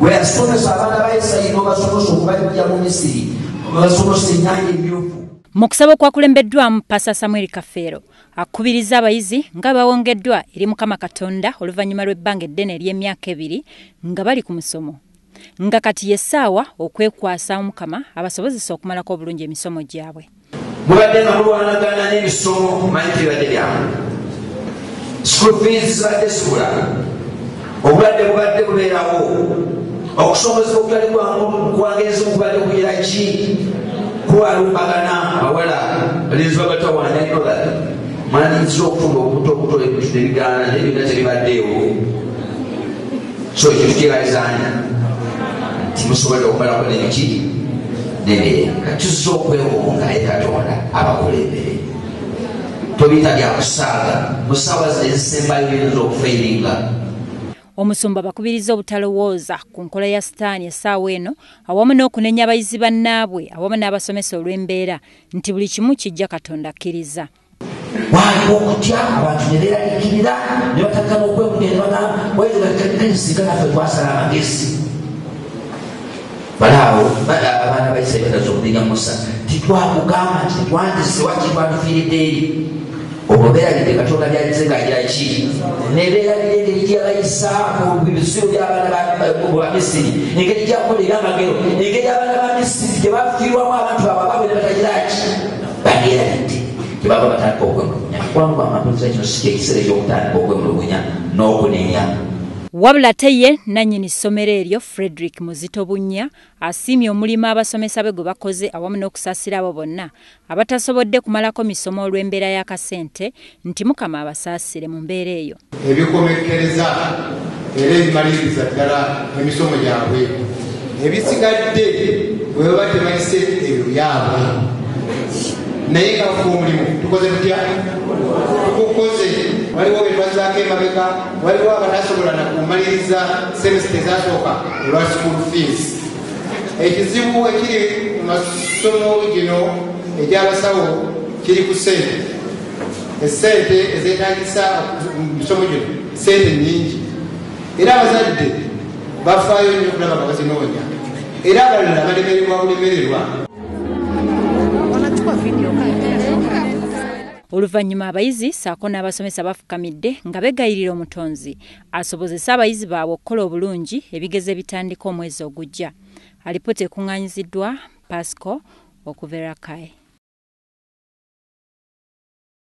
weyasomesa abaana ba Isirayiri n'obasomesa okubajja mu Misiri basomesa ennyanja emyufu. Mu kusaba okwakulembeddwamu Pasa Samuel Kafeero akubiriza abayizi nga bawongeddwa eri Mukama Katonda oluvannyuma lw'ebbanga eddene ery'emyaka 2 nga bali ku musomo. Nga kati yessaawa okwekwasa Omukama abasobozesa okumalako obulungi emisomo gyabwe. Mubadde nga mulwanagana n'emisomo manyi tebadde byamu. School fees zibadde zibula. Obulwadde bubadde bubeerawo. Okusomesa okutali kwangu kwangereza okubadde kugira ki? Kuwalumbagana abawala balinzi babatawaanya nyola. Mwandiikira okutunda obuto ebigaana n'ebiina tebibaddeewo. So ekyo tukyebazaanya nti musobodde okumalako n'ebiki n'emirembe. Tuzze okwewonga eri Katonda abakulembere. Tobiyita bya kusaaga mu ssaawa ezisembayo biyinza okufeiringa. Omusumba bakubiriza obutalowooza ku nkola ya Sitaani essaawa eno awamu n'okunenya abayizi bannaabwe awamu n'abasomesa olw'embeera nti buli kimu kijja Katonda akkiriza. Waaliwo okutya abantu ne beeraliikirira ne batandika n'okwemugenda bagamba waisinga naffe twasala amagezi. Balaawo abaana ba Isirayiri bataza okulinga Musa titwakugamba nti tetwandize waki twandifiiridde eri. Obwo beerabidde Katonda byalize ng'agira ki ne beerabidde engeri gyebayisa mu bisulo by'abaana ba Misiri, engeri gyakukolera amagero, engeri abaana ba Misiri gye bafiirwamu abantu abababe ne batagira ki babeerabidde tebaba batandika okwemulugunya. Kubanga bamatuuza kino si kyekiseera eky'okutandika okwemulugunya n'okunenya. Wabula ate ye nannyini ssomero eryo Frederick Muzitobunya asiimye omulimu abasomesa be gwe bakoze awamu n'okusaasira abo bonna abatasobodde kumalako misomo olw'embeera y'akasente nti Mukama abasaasire mu mbeera eyo. Ebikomekereza era ebimaliriza ddala emisomo gyabwe. Ebisigadde bwe baba tebayise ebyo byabwe. Naye nga bafuba omulimu tukoze tutya? Tukukoze. Waliwo be twazaako emabega, waliwo abatasobola na kumaliriza semesita ezasooka olwa school fees. Ekizibu ekiri mu masomo gino egy'abasawo kiri ku ssente. Essente ezeetagisa mu misomo gino ssente nnyingi. Era abazadde bafaayo nnyo okulaba nga bazinoonya. Era abalala balemererwa bulemererwa. Oluvannyuma abayizi ssaako n'abasomesa bafukamidde nga begayirira omutonzi asobozese abayizi baabwe okukola obulungi ebigezo ebitandika omwezi ogujja. Alipoota ekuŋŋaanyiziddwa Pasco okuva e Rakai.